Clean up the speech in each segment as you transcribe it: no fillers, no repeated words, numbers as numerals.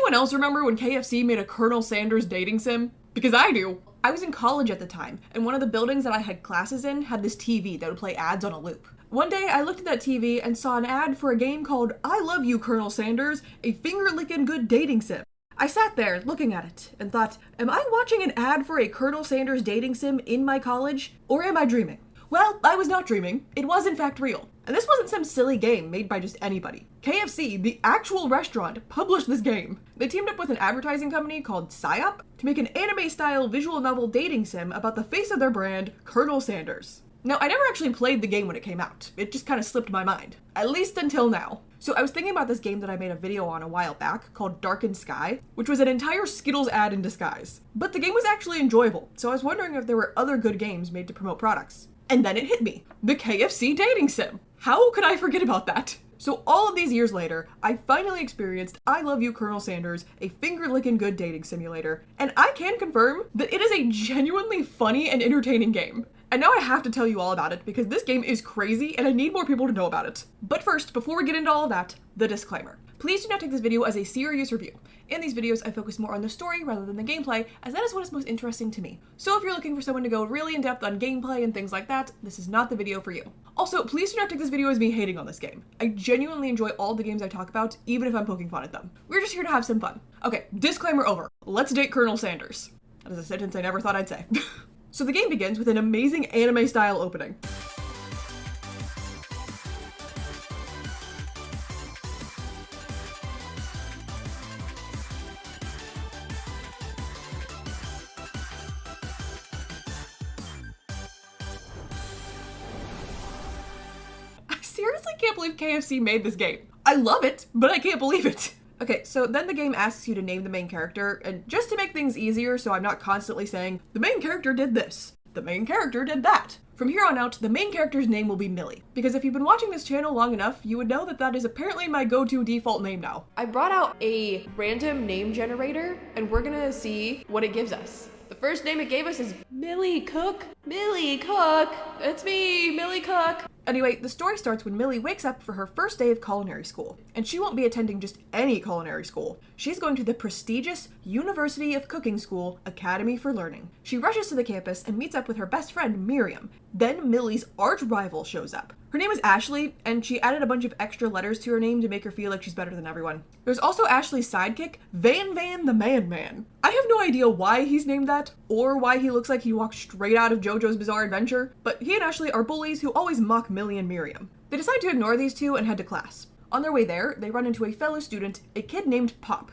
anyone else remember when KFC made a Colonel Sanders dating sim? Because I do. I was in college at the time, and one of the buildings that I had classes in had this TV that would play ads on a loop. One day, I looked at that TV and saw an ad for a game called I Love You, Colonel Sanders, a finger-licking good dating sim. I sat there looking at it and thought, am I watching an ad for a Colonel Sanders dating sim in my college? Or am I dreaming? Well, I was not dreaming. It was in fact real. And this wasn't some silly game made by just anybody. KFC, the actual restaurant, published this game. They teamed up with an advertising company called PsyOp to make an anime-style visual novel dating sim about the face of their brand, Colonel Sanders. Now, I never actually played the game when it came out. It just kind of slipped my mind. At least until now. So I was thinking about this game that I made a video on a while back called Darkened Sky, which was an entire Skittles ad in disguise. But the game was actually enjoyable, so I was wondering if there were other good games made to promote products. And then it hit me. The KFC dating sim. How could I forget about that? So all of these years later, I finally experienced I Love You, Colonel Sanders, a finger-licking good dating simulator, and I can confirm that it is a genuinely funny and entertaining game. And now I have to tell you all about it because this game is crazy and I need more people to know about it. But first, before we get into all of that, the disclaimer. Please do not take this video as a serious review. In these videos, I focus more on the story rather than the gameplay, as that is what is most interesting to me. So if you're looking for someone to go really in depth on gameplay and things like that, this is not the video for you. Also, please do not take this video as me hating on this game. I genuinely enjoy all the games I talk about, even if I'm poking fun at them. We're just here to have some fun. Okay, disclaimer over. Let's date Colonel Sanders. That is a sentence I never thought I'd say. So the game begins with an amazing anime-style opening. I seriously can't believe KFC made this game. I love it, but I can't believe it. Okay, so then the game asks you to name the main character, and just to make things easier so I'm not constantly saying, the main character did this, the main character did that. From here on out, the main character's name will be Millie, because if you've been watching this channel long enough, you would know that that is apparently my go-to default name now. I brought out a random name generator, and we're gonna see what it gives us. The first name it gave us is Millie Cook. Millie Cook! It's me, Millie Cook! Anyway, the story starts when Millie wakes up for her first day of culinary school, and she won't be attending just any culinary school. She's going to the prestigious University of Cooking School Academy for Learning. She rushes to the campus and meets up with her best friend, Miriam. Then Millie's arch rival shows up. Her name is Ashley, and she added a bunch of extra letters to her name to make her feel like she's better than everyone. There's also Ashley's sidekick, Van the Man. I have no idea why he's named that, or why he looks like he walked straight out of JoJo's Bizarre Adventure, but he and Ashley are bullies who always mock Millie and Miriam. They decide to ignore these two and head to class. On their way there, they run into a fellow student, a kid named Pop.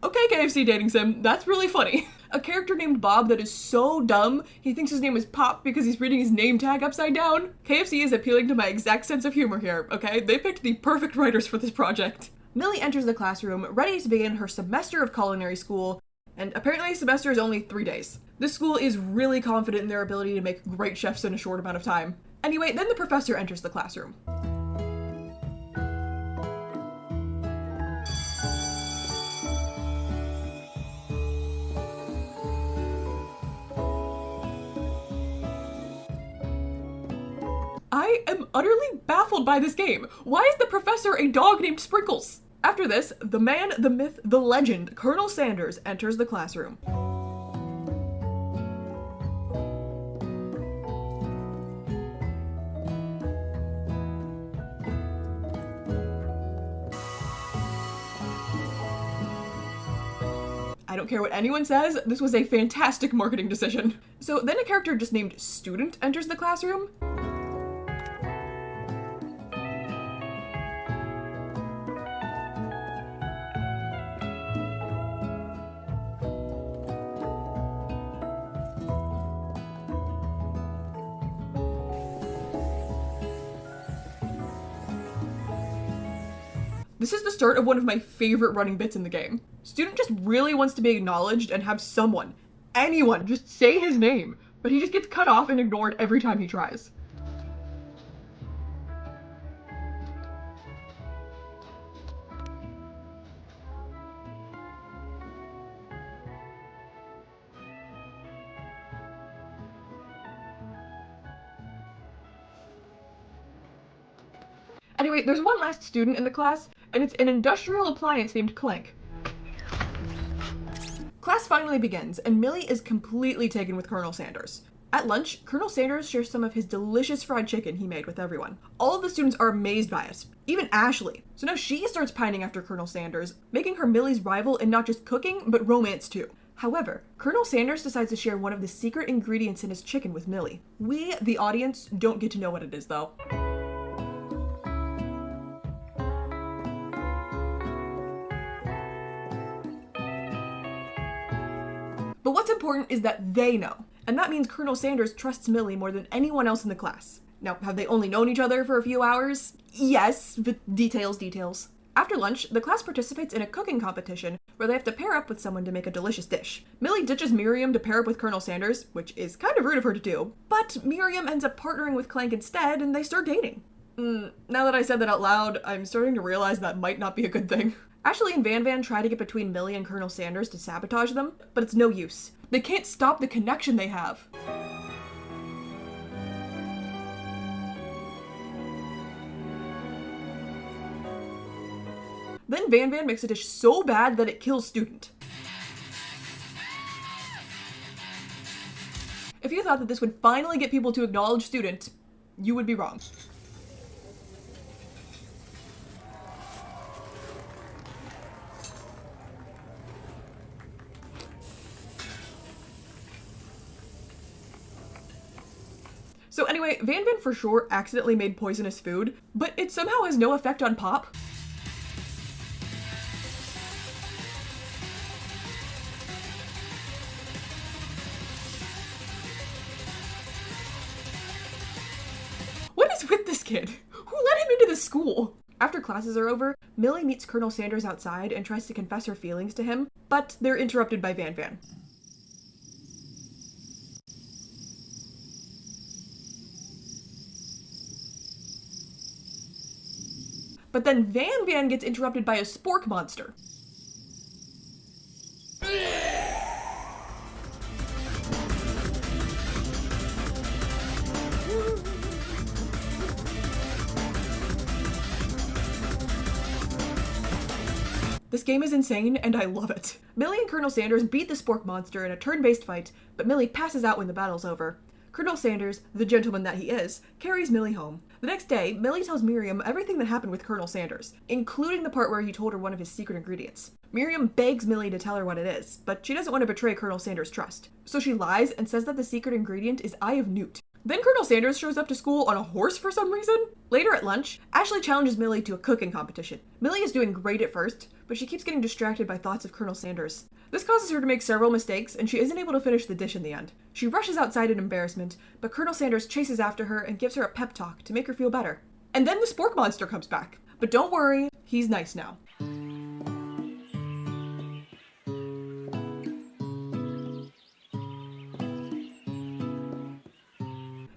Okay, KFC dating sim, that's really funny. A character named Bob that is so dumb, he thinks his name is Pop because he's reading his name tag upside down. KFC is appealing to my exact sense of humor here, okay? They picked the perfect writers for this project. Millie enters the classroom, ready to begin her semester of culinary school, and apparently semester is only 3 days. This school is really confident in their ability to make great chefs in a short amount of time. Anyway, then the professor enters the classroom. I am utterly baffled by this game. Why is the professor a dog named Sprinkles? After this, the man, the myth, the legend, Colonel Sanders enters the classroom. I don't care what anyone says, this was a fantastic marketing decision. So then a character just named Student enters the classroom. This is the start of one of my favorite running bits in the game. Student just really wants to be acknowledged and have someone, anyone, just say his name, but he just gets cut off and ignored every time he tries. Anyway, there's one last student in the class, and it's an industrial appliance named Clank. Class finally begins, and Millie is completely taken with Colonel Sanders. At lunch, Colonel Sanders shares some of his delicious fried chicken he made with everyone. All of the students are amazed by it, even Ashley. So now she starts pining after Colonel Sanders, making her Millie's rival in not just cooking, but romance too. However, Colonel Sanders decides to share one of the secret ingredients in his chicken with Millie. We, the audience, don't get to know what it is though. But what's important is that they know, and that means Colonel Sanders trusts Millie more than anyone else in the class. Now, have they only known each other for a few hours? Yes, but details. After lunch, the class participates in a cooking competition where they have to pair up with someone to make a delicious dish. Millie ditches Miriam to pair up with Colonel Sanders, which is kind of rude of her to do, but Miriam ends up partnering with Clank instead and they start dating. Now that I said that out loud, I'm starting to realize that might not be a good thing. Ashley and Van Van try to get between Millie and Colonel Sanders to sabotage them, but it's no use. They can't stop the connection they have. Then Van Van makes a dish so bad that it kills Student. If you thought that this would finally get people to acknowledge Student, you would be wrong. So anyway, Van Van for sure accidentally made poisonous food, but it somehow has no effect on Pop. What is with this kid? Who let him into this school? After classes are over, Millie meets Colonel Sanders outside and tries to confess her feelings to him, but they're interrupted by Van Van. But then Van Van gets interrupted by a spork monster. This game is insane, and I love it. Millie and Colonel Sanders beat the spork monster in a turn-based fight, but Millie passes out when the battle's over. Colonel Sanders, the gentleman that he is, carries Millie home. The next day, Millie tells Miriam everything that happened with Colonel Sanders, including the part where he told her one of his secret ingredients. Miriam begs Millie to tell her what it is, but she doesn't want to betray Colonel Sanders' trust. So she lies and says that the secret ingredient is Eye of Newt. Then Colonel Sanders shows up to school on a horse for some reason. Later at lunch, Ashley challenges Millie to a cooking competition. Millie is doing great at first, but she keeps getting distracted by thoughts of Colonel Sanders. This causes her to make several mistakes, and she isn't able to finish the dish in the end. She rushes outside in embarrassment, but Colonel Sanders chases after her and gives her a pep talk to make her feel better. And then the spork monster comes back. But don't worry, he's nice now.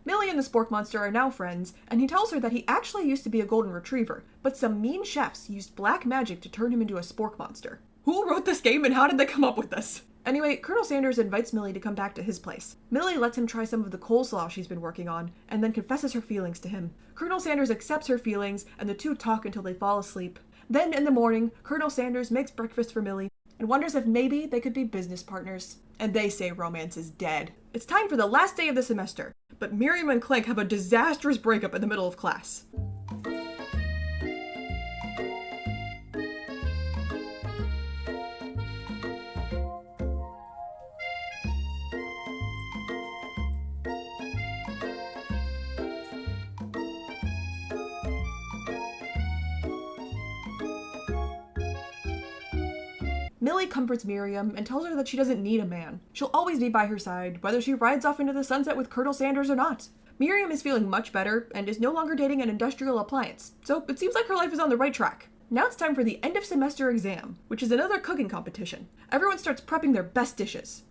Millie and the spork monster are now friends, and he tells her that he actually used to be a golden retriever, but some mean chefs used black magic to turn him into a spork monster. Who wrote this game and how did they come up with this? Anyway, Colonel Sanders invites Millie to come back to his place. Millie lets him try some of the coleslaw she's been working on, and then confesses her feelings to him. Colonel Sanders accepts her feelings, and the two talk until they fall asleep. Then in the morning, Colonel Sanders makes breakfast for Millie, and wonders if maybe they could be business partners. And they say romance is dead. It's time for the last day of the semester, but Miriam and Clank have a disastrous breakup in the middle of class. Millie comforts Miriam and tells her that she doesn't need a man. She'll always be by her side, whether she rides off into the sunset with Colonel Sanders or not. Miriam is feeling much better and is no longer dating an industrial appliance, so it seems like her life is on the right track. Now it's time for the end of semester exam, which is another cooking competition. Everyone starts prepping their best dishes.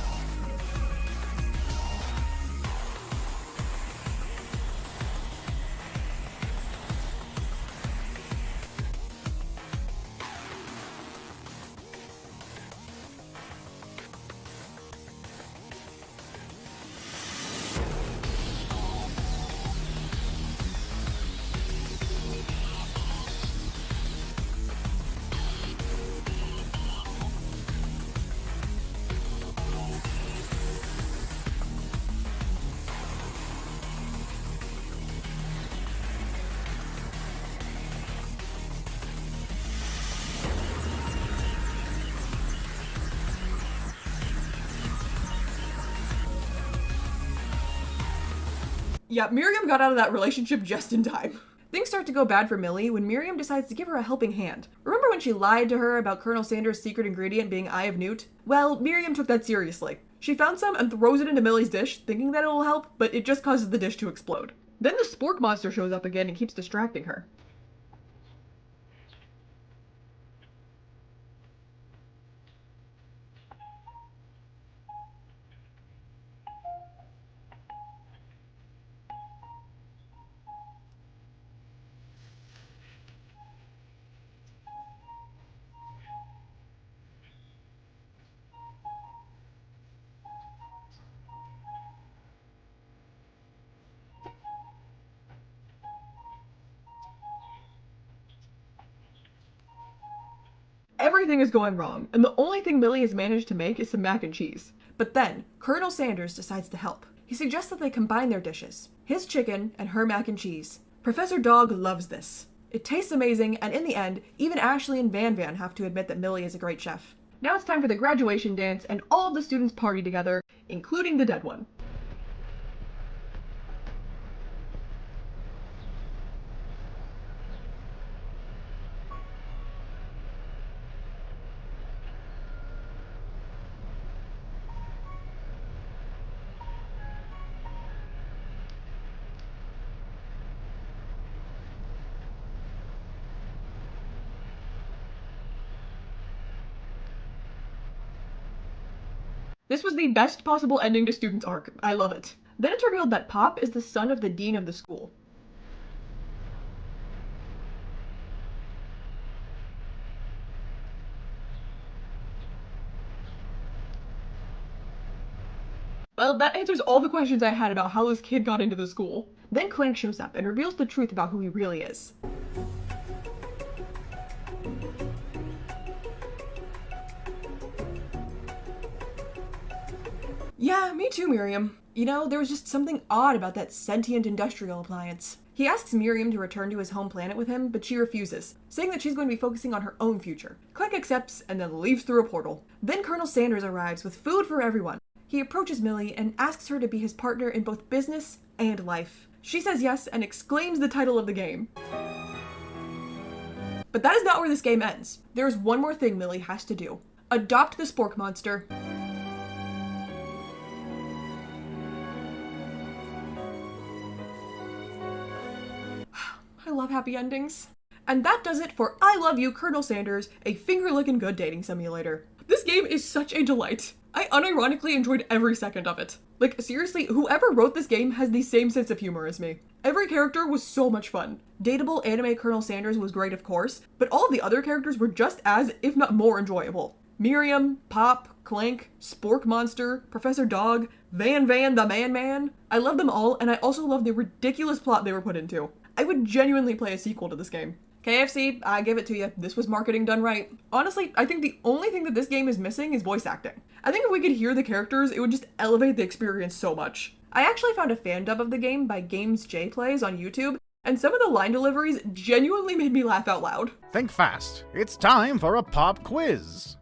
Yeah, Miriam got out of that relationship just in time. Things start to go bad for Millie when Miriam decides to give her a helping hand. Remember when she lied to her about Colonel Sanders' secret ingredient being Eye of Newt? Well, Miriam took that seriously. She found some and throws it into Millie's dish, thinking that it will help, but it just causes the dish to explode. Then the spork monster shows up again and keeps distracting her. Everything is going wrong, and the only thing Millie has managed to make is some mac and cheese. But then, Colonel Sanders decides to help. He suggests that they combine their dishes. His chicken and her mac and cheese. Professor Dog loves this. It tastes amazing, and in the end, even Ashley and Van Van have to admit that Millie is a great chef. Now it's time for the graduation dance, and all of the students party together, including the dead one. This was the best possible ending to Student's Arc. I love it. Then it's revealed that Pop is the son of the dean of the school. Well, that answers all the questions I had about how this kid got into the school. Then Clank shows up and reveals the truth about who he really is. Yeah, me too, Miriam. You know, there was just something odd about that sentient industrial appliance. He asks Miriam to return to his home planet with him, but she refuses, saying that she's going to be focusing on her own future. Clank accepts and then leaves through a portal. Then Colonel Sanders arrives with food for everyone. He approaches Millie and asks her to be his partner in both business and life. She says yes and exclaims the title of the game. But that is not where this game ends. There is one more thing Millie has to do. Adopt the spork monster. I love happy endings. And that does it for I Love You, Colonel Sanders, a finger-licking good dating simulator. This game is such a delight. I unironically enjoyed every second of it. Like, seriously, whoever wrote this game has the same sense of humor as me. Every character was so much fun. Dateable anime Colonel Sanders was great, of course, but all of the other characters were just as, if not more, enjoyable. Miriam, Pop, Clank, Spork Monster, Professor Dog, Van Van the Man. I love them all, and I also love the ridiculous plot they were put into. I would genuinely play a sequel to this game. KFC, I give it to you. This was marketing done right. Honestly, I think the only thing that this game is missing is voice acting. I think if we could hear the characters, it would just elevate the experience so much. I actually found a fan dub of the game by Games J Plays on YouTube, and some of the line deliveries genuinely made me laugh out loud. Think fast. It's time for a pop quiz.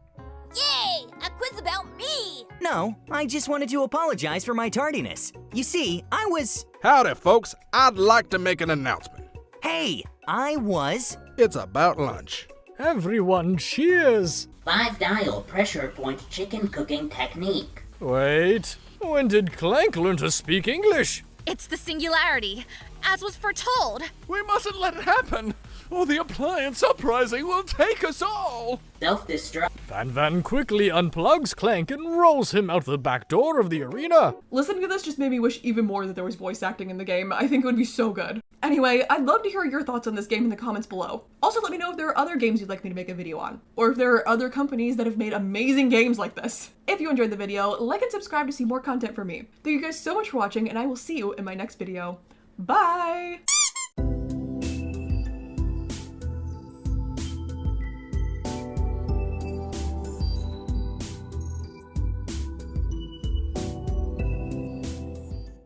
Yay! A quiz about me! No, I just wanted to apologize for my tardiness. You see, I was... Howdy, folks. I'd like to make an announcement. Hey, I was... It's about lunch. Everyone cheers! 5-dial pressure point chicken cooking technique. Wait, when did Clank learn to speak English? It's the singularity, as was foretold. We mustn't let it happen, or the appliance uprising will take us all. Self-destruct. Van Van quickly unplugs Clank and rolls him out the back door of the arena. Listening to this just made me wish even more that there was voice acting in the game. I think it would be so good. Anyway, I'd love to hear your thoughts on this game in the comments below. Also, let me know if there are other games you'd like me to make a video on, or if there are other companies that have made amazing games like this. If you enjoyed the video, like and subscribe to see more content from me. Thank you guys so much for watching, and I will see you in my next video. Bye!